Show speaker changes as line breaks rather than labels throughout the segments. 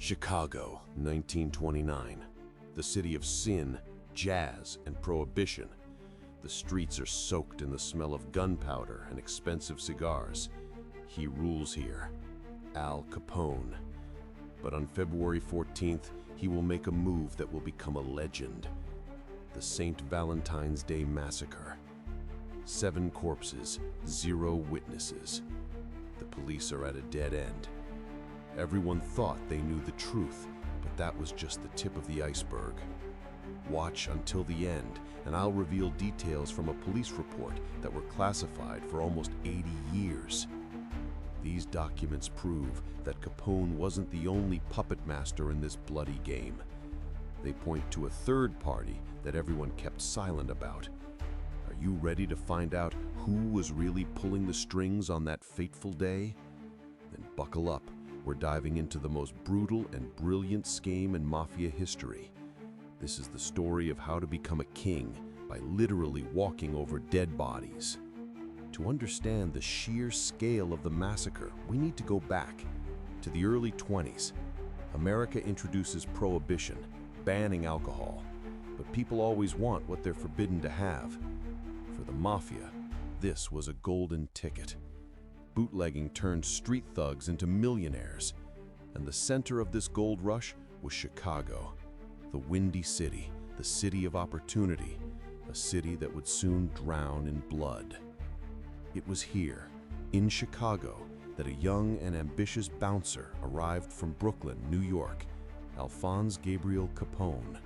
Chicago, 1929. The city of sin, jazz, and prohibition. The streets are soaked in the smell of gunpowder and expensive cigars. He rules here, Al Capone. But on February 14th, he will make a move that will become a legend. The St. Valentine's Day Massacre. 7 corpses, 0 witnesses. The police are at a dead end. Everyone thought they knew the truth, but that was just the tip of the iceberg. Watch until the end, and I'll reveal details from a police report that were classified for almost 80 years. These documents prove that Capone wasn't the only puppet master in this bloody game. They point to a third party that everyone kept silent about. Are you ready to find out who was really pulling the strings on that fateful day? Then buckle up. We're diving into the most brutal and brilliant scheme in mafia history. This is the story of how to become a king by literally walking over dead bodies. To understand the sheer scale of the massacre, we need to go back to the early 20s. America introduces Prohibition, banning alcohol. But people always want what they're forbidden to have. For the mafia, this was a golden ticket. Bootlegging turned street thugs into millionaires. And the center of this gold rush was Chicago, the windy city, the city of opportunity, a city that would soon drown in blood. It was here, in Chicago, that a young and ambitious bouncer arrived from Brooklyn, New York, Alphonse Gabriel Capone.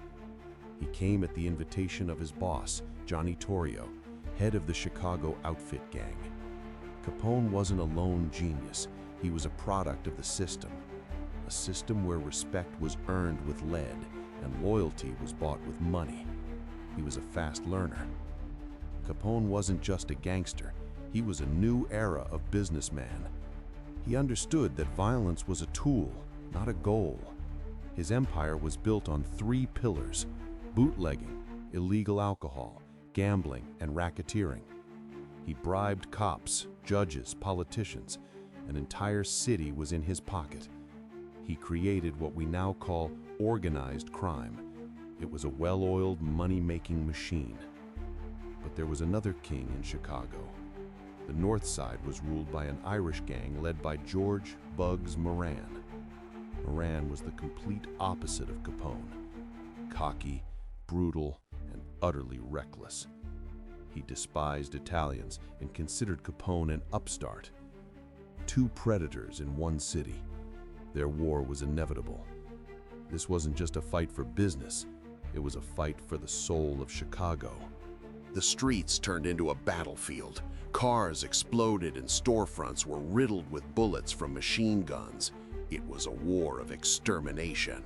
He came at the invitation of his boss, Johnny Torrio, head of the Chicago outfit gang. Capone wasn't a lone genius, he was a product of the system. A system where respect was earned with lead and loyalty was bought with money. He was a fast learner. Capone wasn't just a gangster, he was a new era of businessman. He understood that violence was a tool, not a goal. His empire was built on 3 pillars: bootlegging, illegal alcohol, gambling, and racketeering. He bribed cops, judges, politicians. An entire city was in his pocket. He created what we now call organized crime. It was a well-oiled money-making machine. But there was another king in Chicago. The North Side was ruled by an Irish gang led by George "Bugs" Moran. Moran was the complete opposite of Capone. Cocky, brutal, and utterly reckless. He despised Italians and considered Capone an upstart. 2 predators in one city. Their war was inevitable. This wasn't just a fight for business, it was a fight for the soul of Chicago. The streets turned into a battlefield. Cars exploded and storefronts were riddled with bullets from machine guns. It was a war of extermination.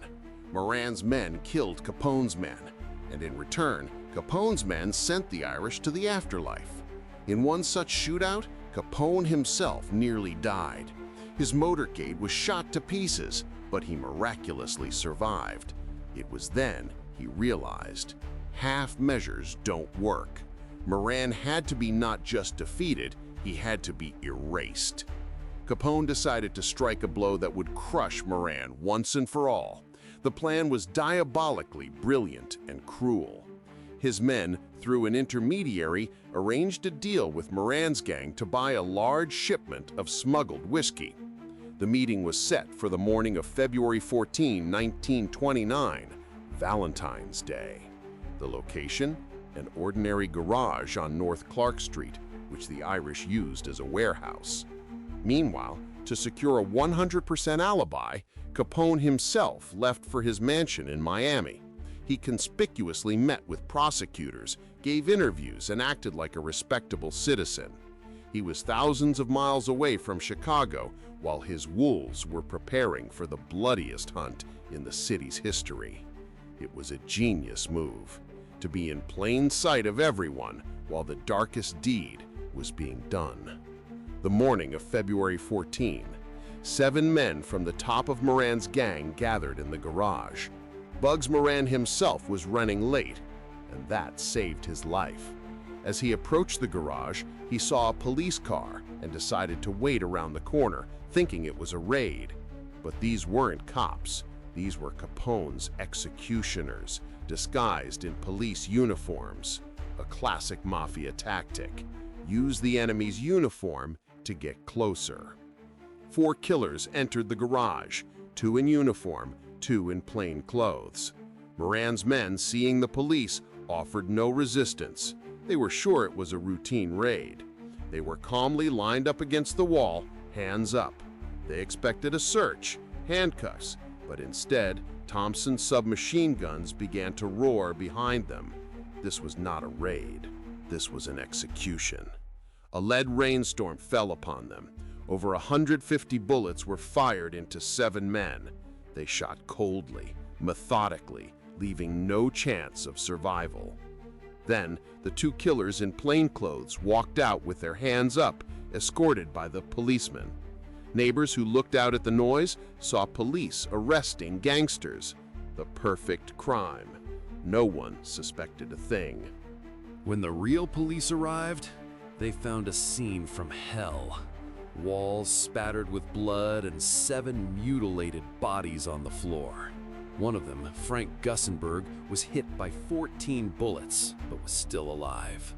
Moran's men killed Capone's men, and in return, Capone's men sent the Irish to the afterlife. In one such shootout, Capone himself nearly died. His motorcade was shot to pieces, but he miraculously survived. It was then he realized, half measures don't work. Moran had to be not just defeated, he had to be erased. Capone decided to strike a blow that would crush Moran once and for all. The plan was diabolically brilliant and cruel. His men, through an intermediary, arranged a deal with Moran's gang to buy a large shipment of smuggled whiskey. The meeting was set for the morning of February 14, 1929, Valentine's Day. The location? An ordinary garage on North Clark Street, which the Irish used as a warehouse. Meanwhile, to secure a 100% alibi, Capone himself left for his mansion in Miami. He conspicuously met with prosecutors, gave interviews, and acted like a respectable citizen. He was thousands of miles away from Chicago while his wolves were preparing for the bloodiest hunt in the city's history. It was a genius move, to be in plain sight of everyone while the darkest deed was being done. The morning of February 14, 7 men from the top of Moran's gang gathered in the garage. Bugs Moran himself was running late, and that saved his life. As he approached the garage, he saw a police car and decided to wait around the corner, thinking it was a raid. But these weren't cops. These were Capone's executioners, disguised in police uniforms. A classic mafia tactic. Use the enemy's uniform to get closer. 4 killers entered the garage, 2 in uniform, 2 in plain clothes. Moran's men, seeing the police, offered no resistance. They were sure it was a routine raid. They were calmly lined up against the wall, hands up. They expected a search, handcuffs, but instead, Thompson's submachine guns began to roar behind them. This was not a raid. This was an execution. A lead rainstorm fell upon them. Over 150 bullets were fired into 7 men. They shot coldly, methodically, leaving no chance of survival. Then, the 2 killers in plainclothes walked out with their hands up, escorted by the policemen. Neighbors who looked out at the noise saw police arresting gangsters. The perfect crime. No one suspected a thing.
When the real police arrived, they found a scene from hell. Walls spattered with blood and 7 mutilated bodies on the floor. One of them, Frank Gussenberg, was hit by 14 bullets, but was still alive.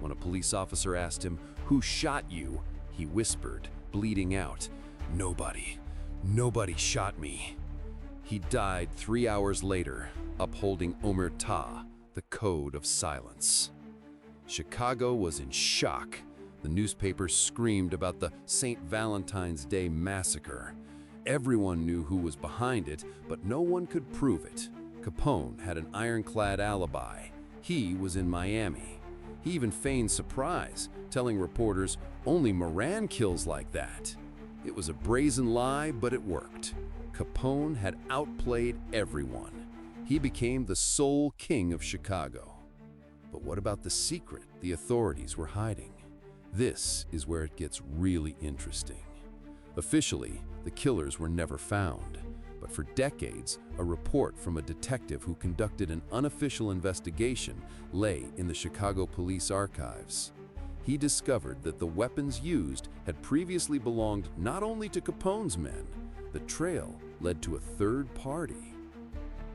When a police officer asked him, "Who shot you?" he whispered, bleeding out, "Nobody. Nobody shot me." He died 3 hours later, upholding omerta, the code of silence. Chicago was in shock. The newspapers screamed about the St. Valentine's Day Massacre. Everyone knew who was behind it, but no one could prove it. Capone had an ironclad alibi. He was in Miami. He even feigned surprise, telling reporters, "Only Moran kills like that." It was a brazen lie, but it worked. Capone had outplayed everyone. He became the sole king of Chicago. But what about the secret the authorities were hiding? This is where it gets really interesting. Officially, the killers were never found, but for decades, a report from a detective who conducted an unofficial investigation lay in the Chicago police archives. He discovered that the weapons used had previously belonged not only to Capone's men. The trail led to a third party.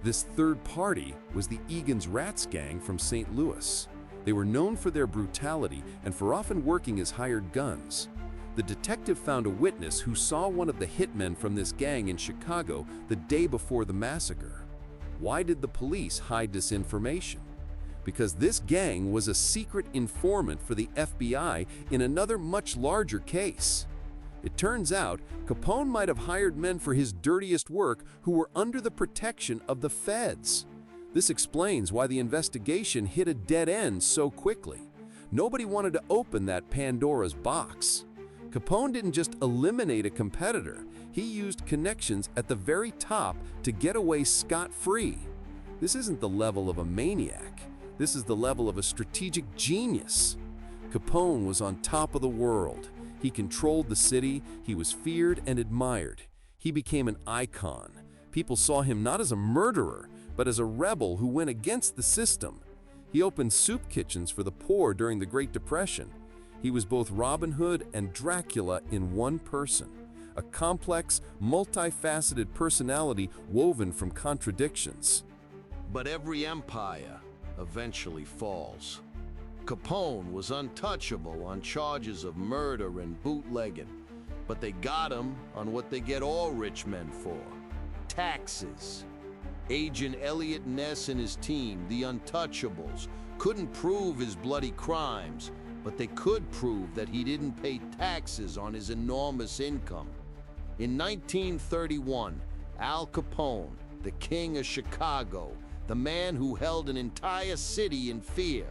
This third party was the Egan's Rats gang from St. Louis. They were known for their brutality and for often working as hired guns. The detective found a witness who saw one of the hitmen from this gang in Chicago the day before the massacre. Why did the police hide this information? Because this gang was a secret informant for the FBI in another much larger case. It turns out Capone might have hired men for his dirtiest work who were under the protection of the feds. This explains why the investigation hit a dead end so quickly. Nobody wanted to open that Pandora's box. Capone didn't just eliminate a competitor, he used connections at the very top to get away scot-free. This isn't the level of a maniac. This is the level of a strategic genius. Capone was on top of the world. He controlled the city, he was feared and admired. He became an icon. People saw him not as a murderer, but as a rebel who went against the system. He opened soup kitchens for the poor during the Great Depression. He was both Robin Hood and Dracula in one person, a complex, multifaceted personality woven from contradictions.
But every empire eventually falls. Capone was untouchable on charges of murder and bootlegging, but they got him on what they get all rich men for: taxes. Agent Elliot Ness and his team, the Untouchables, couldn't prove his bloody crimes, but they could prove that he didn't pay taxes on his enormous income. In 1931, Al Capone, the king of Chicago, the man who held an entire city in fear,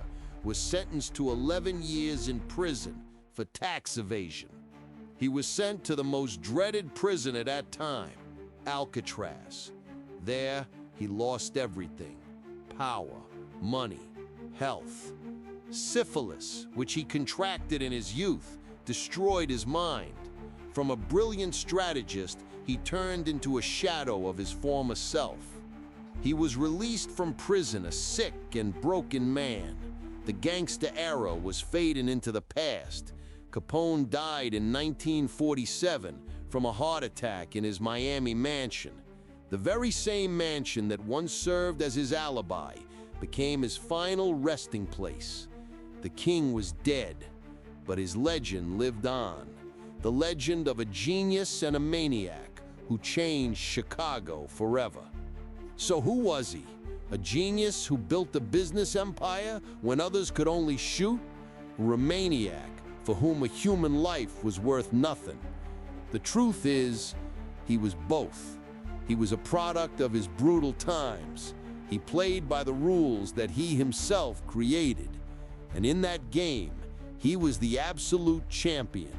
was sentenced to 11 years in prison for tax evasion. He was sent to the most dreaded prison at that time, Alcatraz. There, he lost everything: power, money, health. Syphilis, which he contracted in his youth, destroyed his mind. From a brilliant strategist, he turned into a shadow of his former self. He was released from prison a sick and broken man. The gangster era was fading into the past. Capone died in 1947 from a heart attack in his Miami mansion. The very same mansion that once served as his alibi became his final resting place. The king was dead, but his legend lived on. The legend of a genius and a maniac who changed Chicago forever. So who was he? A genius who built a business empire when others could only shoot? Or a maniac for whom a human life was worth nothing? The truth is, he was both. He was a product of his brutal times. He played by the rules that he himself created. And in that game, he was the absolute champion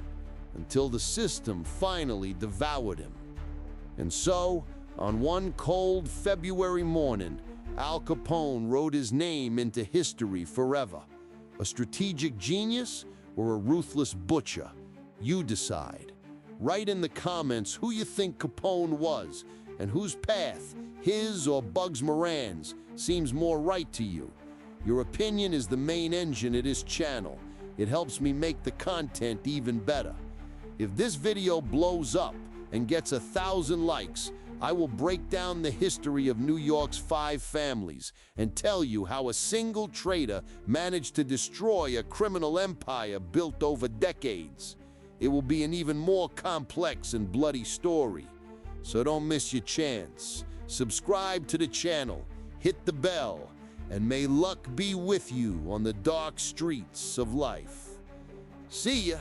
until the system finally devoured him. And so, on one cold February morning, Al Capone wrote his name into history forever. A strategic genius or a ruthless butcher? You decide. Write in the comments who you think Capone was and whose path, his or Bugs Moran's, seems more right to you. Your opinion is the main engine of this channel. It helps me make the content even better. If this video blows up and gets 1,000 likes, I will break down the history of New York's 5 families and tell you how a single traitor managed to destroy a criminal empire built over decades. It will be an even more complex and bloody story. So don't miss your chance. Subscribe to the channel, hit the bell, and may luck be with you on the dark streets of life. See ya!